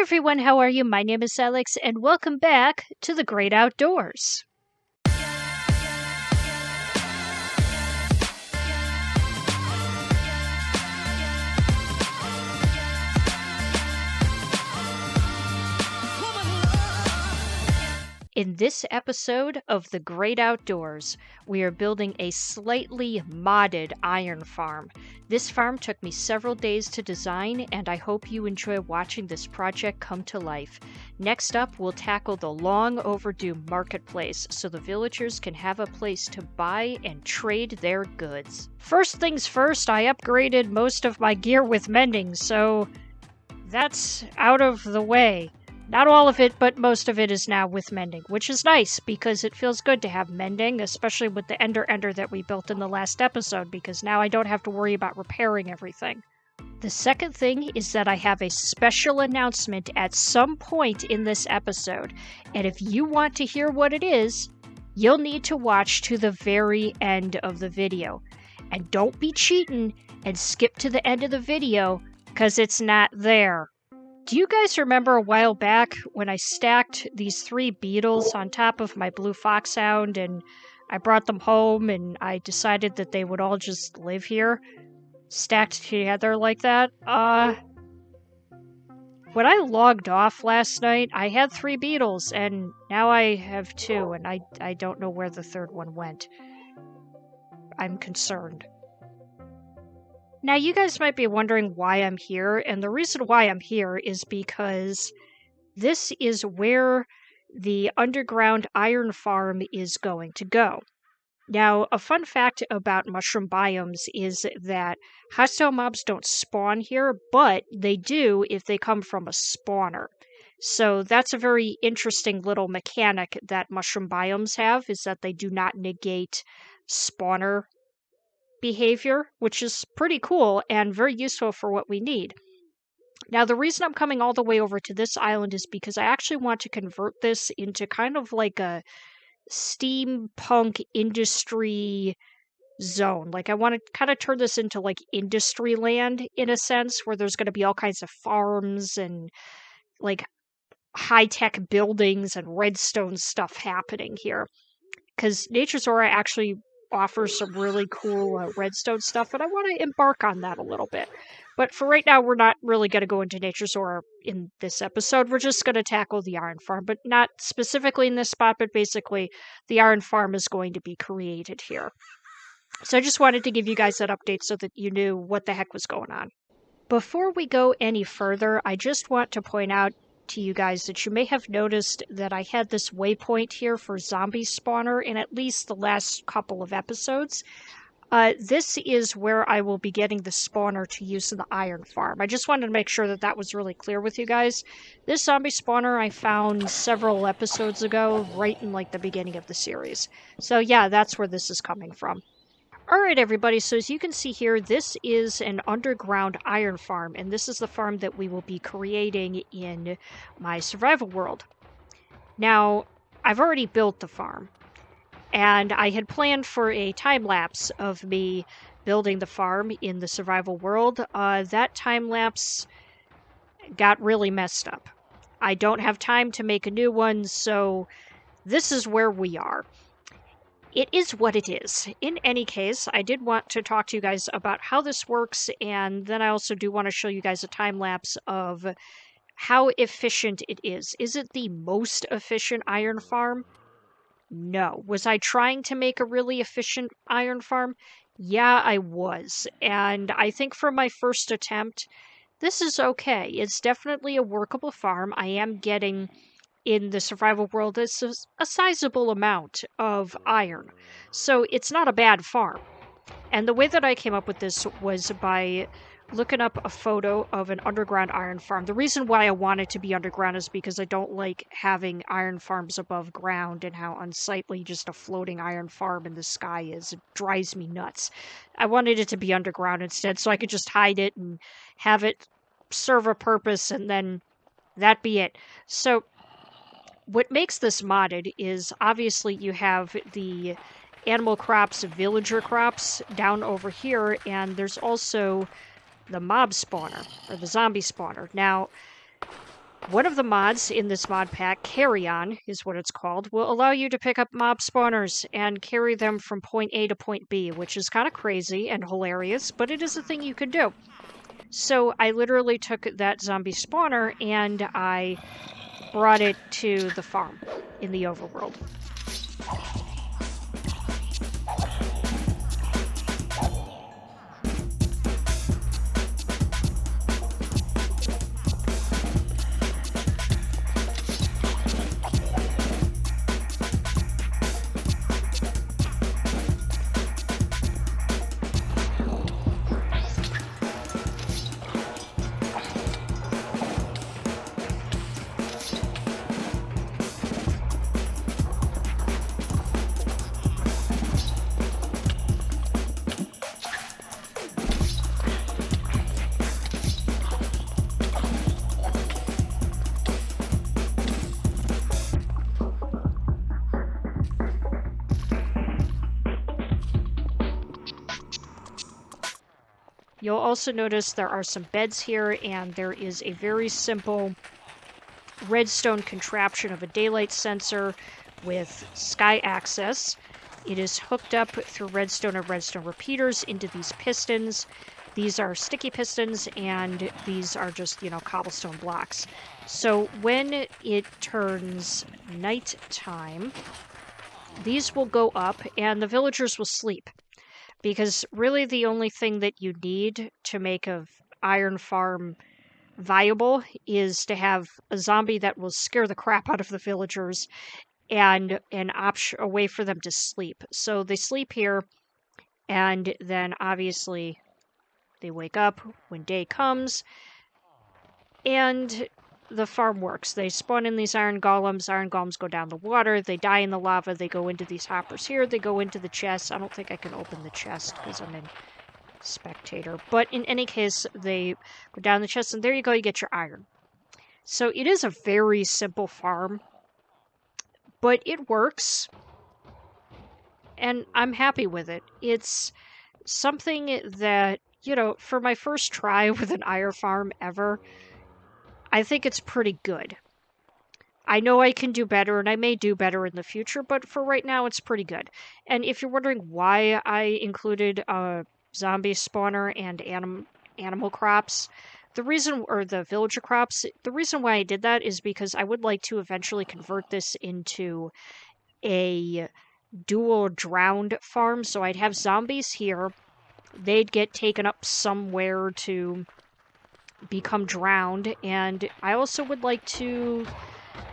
everyone, how are you? My name is Alex, and welcome back to the Great Outdoors. In this episode of The Great Outdoors, we are building a slightly modded iron farm. This farm took me several days to design, and I hope you enjoy watching this project come to life. Next up, we'll tackle the long overdue marketplace so the villagers can have a place to buy and trade their goods. First things first, I upgraded most of my gear with mending, so that's out of the way. Not all of it, but most of it is now with mending, which is nice because it feels good to have mending, especially with the Ender that we built in the last episode, because now I don't have to worry about repairing everything. The second thing is that I have a special announcement at some point in this episode, and if you want to hear what it is, you'll need to watch to the very end of the video. And don't be cheating and skip to the end of the video, because it's not there. Do you guys remember a while back when I stacked these 3 beetles on top of my blue foxhound and I brought them home and I decided that they would all just live here? Stacked together like that? When I logged off last night, I had 3 beetles and now I have 2 and I don't know where the 3rd one went. I'm concerned. Now, you guys might be wondering why I'm here, and the reason why I'm here is because this is where the underground iron farm is going to go. Now, a fun fact about mushroom biomes is that hostile mobs don't spawn here, but they do if they come from a spawner. So that's a very interesting little mechanic that mushroom biomes have, is that they do not negate spawner behavior, which is pretty cool and very useful for what we need. Now, the reason I'm coming all the way over to this island is because I actually want to convert this into kind of like a steampunk industry zone. Like, I want to kind of turn this into like industry land in a sense, where there's going to be all kinds of farms and like high-tech buildings and redstone stuff happening here. Because Nature's Aura actually offers some really cool redstone stuff, and I want to embark on that a little bit. But for right now, we're not really going to go into Nature's Aura in this episode. We're just going to tackle the iron farm, but not specifically in this spot, but basically the iron farm is going to be created here. So I just wanted to give you guys that update so that you knew what the heck was going on. Before we go any further, I just want to point out to you guys that you may have noticed that I had this waypoint here for zombie spawner in at least the last couple of episodes. This is where I will be getting the spawner to use in the iron farm. I just wanted to make sure that that was really clear with you guys. This zombie spawner I found several episodes ago, right in like the beginning of the series. So yeah, that's where this is coming from. Alright everybody, so as you can see here, this is an underground iron farm, and this is the farm that we will be creating in my survival world. Now, I've already built the farm, and I had planned for a time-lapse of me building the farm in the survival world. That time-lapse got really messed up. I don't have time to make a new one, so this is where we are. It is what it is. In any case, I did want to talk to you guys about how this works, and then I also do want to show you guys a time-lapse of how efficient it is. Is it the most efficient iron farm? No. Was I trying to make a really efficient iron farm? Yeah, I was. And I think for my first attempt, this is okay. It's definitely a workable farm. I am getting, in the survival world, it's a sizable amount of iron. So it's not a bad farm. And the way that I came up with this was by looking up a photo of an underground iron farm. The reason why I want it to be underground is because I don't like having iron farms above ground and how unsightly just a floating iron farm in the sky is. It drives me nuts. I wanted it to be underground instead so I could just hide it and have it serve a purpose and then that be it. So what makes this modded is obviously you have the animal crops, villager crops down over here, and there's also the mob spawner, or the zombie spawner. Now, One of the mods in this mod pack, Carry On is what it's called, will allow you to pick up mob spawners and carry them from point A to point B, which is kind of crazy and hilarious, but it is a thing you can do. So I literally took that zombie spawner and I brought it to the farm in the overworld. You'll also notice there are some beds here, and there is a very simple redstone contraption of a daylight sensor with sky access. It is hooked up through redstone and redstone repeaters into these pistons. These are sticky pistons, and these are just, cobblestone blocks. So when it turns nighttime, these will go up, and the villagers will sleep. Because really the only thing that you need to make an iron farm viable is to have a zombie that will scare the crap out of the villagers and a way for them to sleep. So they sleep here, and then obviously they wake up when day comes, and the farm works. They spawn in these iron golems go down the water, they die in the lava, they go into these hoppers here, they go into the chest. I don't think I can open the chest because I'm in spectator, but in any case, they go down the chest, and there you go, you get your iron. So it is a very simple farm, but it works, and I'm happy with it. It's something that, for my first try with an iron farm ever, I think it's pretty good. I know I can do better, and I may do better in the future, but for right now, it's pretty good. And if you're wondering why I included a zombie spawner and animal crops, the villager crops, the reason why I did that is because I would like to eventually convert this into a dual drowned farm. So I'd have zombies here, they'd get taken up somewhere to become drowned, and I also would like to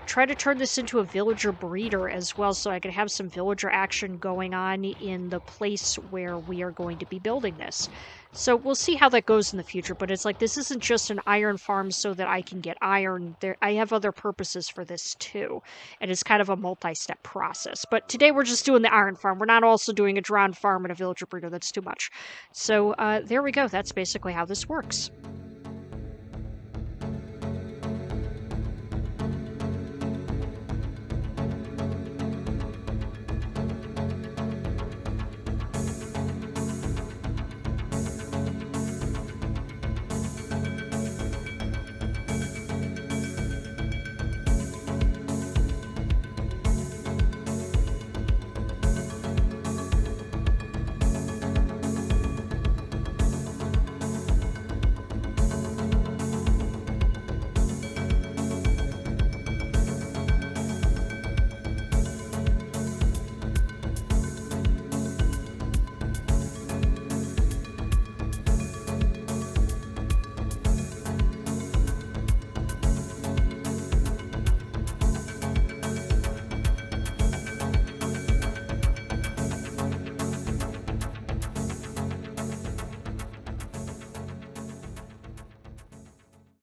try to turn this into a villager breeder as well, so I could have some villager action going on in the place where we are going to be building this. So we'll see how that goes in the future, but it's like, this isn't just an iron farm so that I can get iron. I have other purposes for this too, and it's kind of a multi-step process. But today we're just doing the iron farm. We're not also doing a drowned farm and a villager breeder. That's too much. So there we go. That's basically how this works.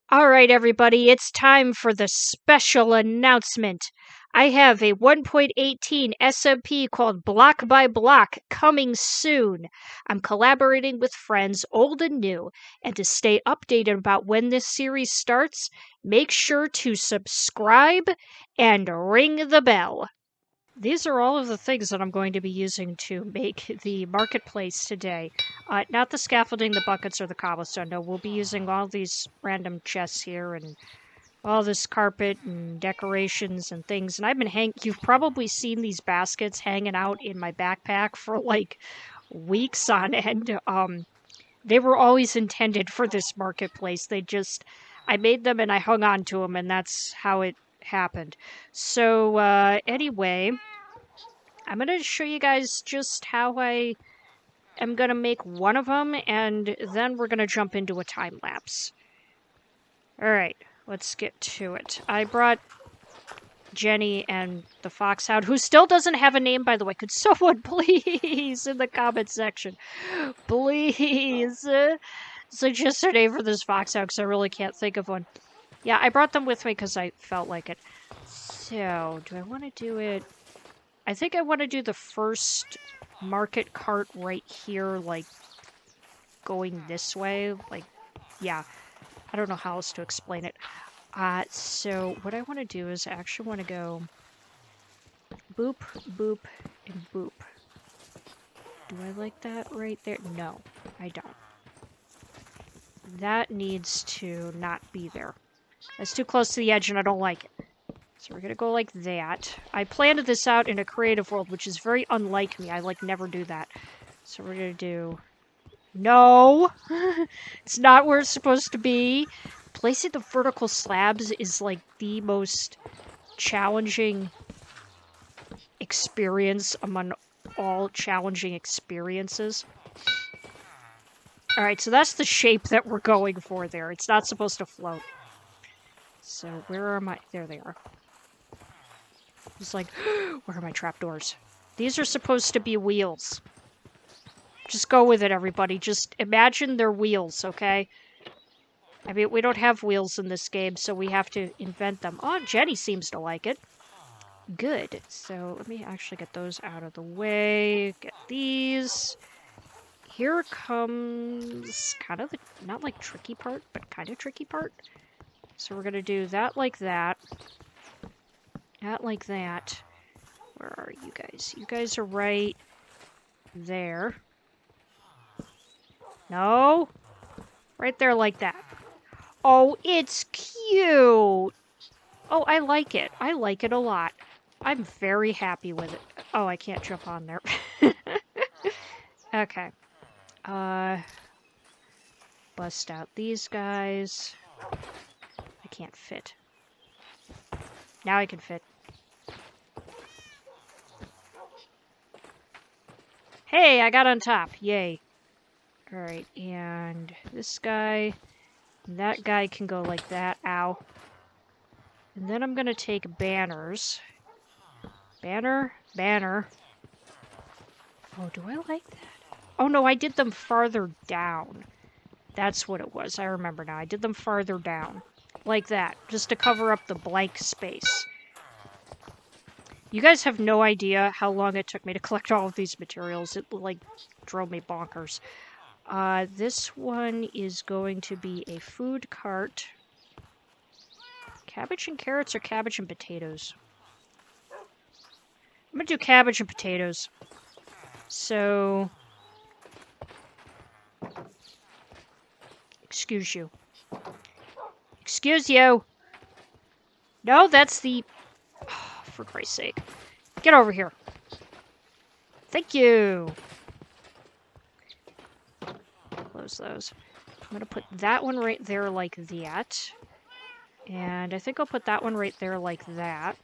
All right, everybody, it's time for the special announcement. I have a 1.18 SMP called Block by Block coming soon. I'm collaborating with friends old and new, and to stay updated about when this series starts, make sure to subscribe and ring the bell. These are all of the things that I'm going to be using to make the marketplace today. Not the scaffolding, the buckets, or the cobblestone. No, we'll be using all these random chests here and all this carpet and decorations and things. And I've been you've probably seen these baskets hanging out in my backpack for like weeks on end. They were always intended for this marketplace. I made them and I hung on to them, and that's how it happened. So, anyway, I'm going to show you guys just how I am going to make one of them, and then we're going to jump into a time lapse. Alright, let's get to it. I brought Jenny and the Foxhound, who still doesn't have a name, by the way. Could someone please, in the comment section, please suggest a name for this Foxhound, because I really can't think of one. Yeah, I brought them with me because I felt like it. So, do I want to do it? I think I want to do the first market cart right here, like, going this way. Like, yeah. I don't know how else to explain it. So what I want to do is I actually want to go boop, boop, and boop. Do I like that right there? No, I don't. That needs to not be there. That's too close to the edge and I don't like it. So we're going to go like that. I planned this out in a creative world, which is very unlike me. I, like, never do that. So we're going to do... No! It's not where it's supposed to be. Placing the vertical slabs is, like, the most challenging experience among all challenging experiences. Alright, so that's the shape that we're going for there. It's not supposed to float. So, where are my... There they are. It's like, where are my trapdoors? These are supposed to be wheels. Just go with it, everybody. Just imagine they're wheels, okay? I mean, we don't have wheels in this game, so we have to invent them. Oh, Jenny seems to like it. Good. So, let me actually get those out of the way. Get these. Here comes kind of the, not like tricky part, but kind of tricky part. So we're going to do that like that. That like that. Where are you guys? You guys are right there. No. Right there like that. Oh, it's cute. Oh, I like it. I like it a lot. I'm very happy with it. Oh, I can't jump on there. Okay. Bust out these guys. I can't fit. Now I can fit. Hey, I got on top. Yay. Alright, and this guy, that guy can go like that. Ow. And then I'm gonna take banners. Banner, banner. Oh, do I like that? Oh no, I did them farther down. That's what it was. I remember now. I did them farther down. Like that. Just to cover up the blank space. You guys have no idea how long it took me to collect all of these materials. It, like, drove me bonkers. This one is going to be a food cart. Cabbage and carrots or cabbage and potatoes? I'm gonna do cabbage and potatoes. So... Excuse you. Excuse you! No, that's the... Oh, for Christ's sake. Get over here. Thank you! Close those. I'm gonna put that one right there like that. And I think I'll put that one right there like that.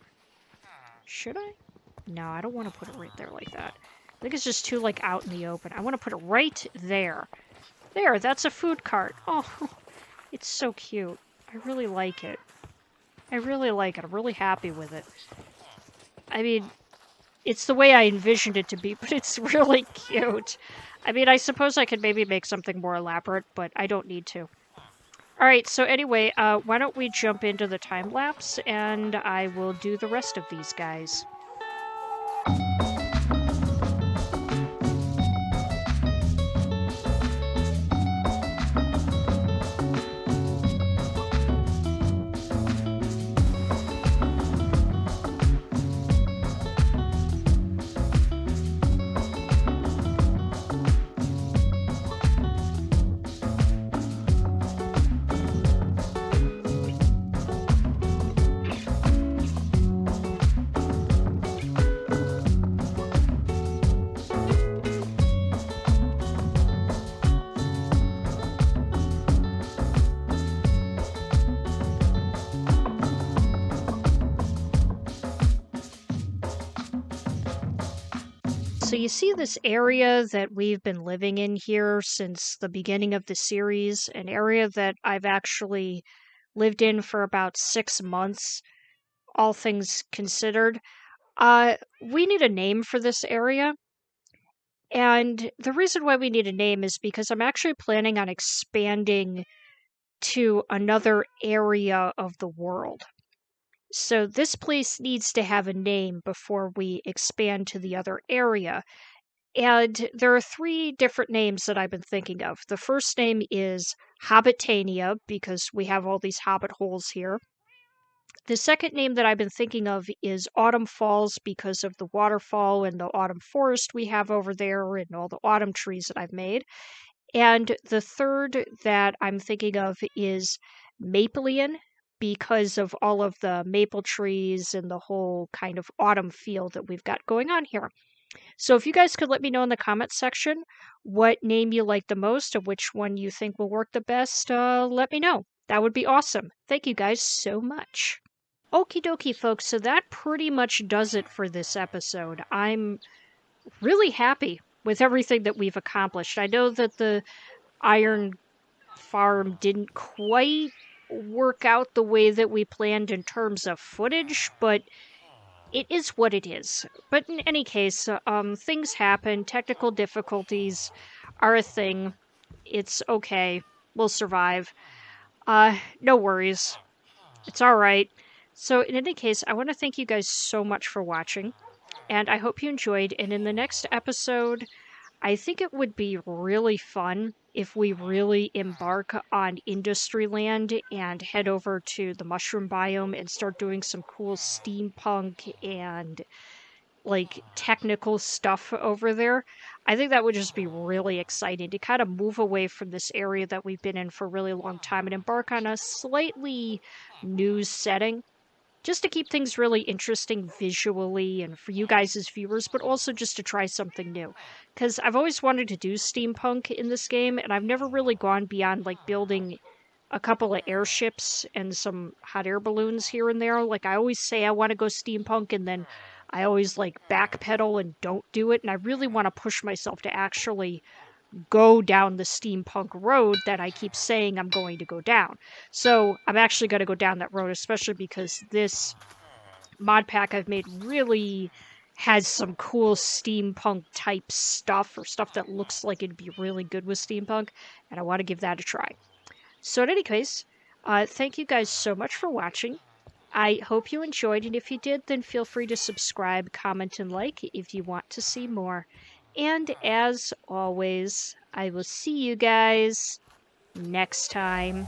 Should I? No, I don't want to put it right there like that. I think it's just too, like, out in the open. I want to put it right there. There, that's a food cart. Oh, it's so cute. I really like it. I really like it. I'm really happy with it. I mean, it's the way I envisioned it to be, but it's really cute. I mean, I suppose I could maybe make something more elaborate, but I don't need to. Alright, so anyway, why don't we jump into the time lapse, and I will do the rest of these guys. So you see this area that we've been living in here since the beginning of the series, an area that I've actually lived in for about 6 months, all things considered. We need a name for this area. And the reason why we need a name is because I'm actually planning on expanding to another area of the world. So this place needs to have a name before we expand to the other area. And there are three different names that I've been thinking of. The first name is Hobbitania, because we have all these hobbit holes here. The second name that I've been thinking of is Autumn Falls, because of the waterfall and the autumn forest we have over there and all the autumn trees that I've made. And the third that I'm thinking of is Maplean, because of all of the maple trees and the whole kind of autumn feel that we've got going on here. So if you guys could let me know in the comments section what name you like the most and which one you think will work the best, let me know. That would be awesome. Thank you guys so much. Okie dokie, folks. So that pretty much does it for this episode. I'm really happy with everything that we've accomplished. I know that the iron farm didn't quite work out the way that we planned in terms of footage, but it is what it is. But in any case, things happen. Technical difficulties are a thing. It's okay. We'll survive. No worries. It's all right. So in any case, I want to thank you guys so much for watching, and I hope you enjoyed. And in the next episode, I think it would be really fun if we really embark on Industryland and head over to the mushroom biome and start doing some cool steampunk and like technical stuff over there. I think that would just be really exciting to kind of move away from this area that we've been in for a really long time and embark on a slightly new setting, just to keep things really interesting visually and for you guys as viewers, but also just to try something new. Because I've always wanted to do steampunk in this game, and I've never really gone beyond like building a couple of airships and some hot air balloons here and there. Like, I always say I want to go steampunk, and then I always like backpedal and don't do it. And I really want to push myself to actually go down the steampunk road that I keep saying I'm going to go down. So I'm actually going to go down that road, especially because this mod pack I've made really has some cool steampunk type stuff, or stuff that looks like it'd be really good with steampunk, and I want to give that a try. So in any case, thank you guys so much for watching. I hope you enjoyed, and if you did, then feel free to subscribe, comment, and like if you want to see more. And as always, I will see you guys next time.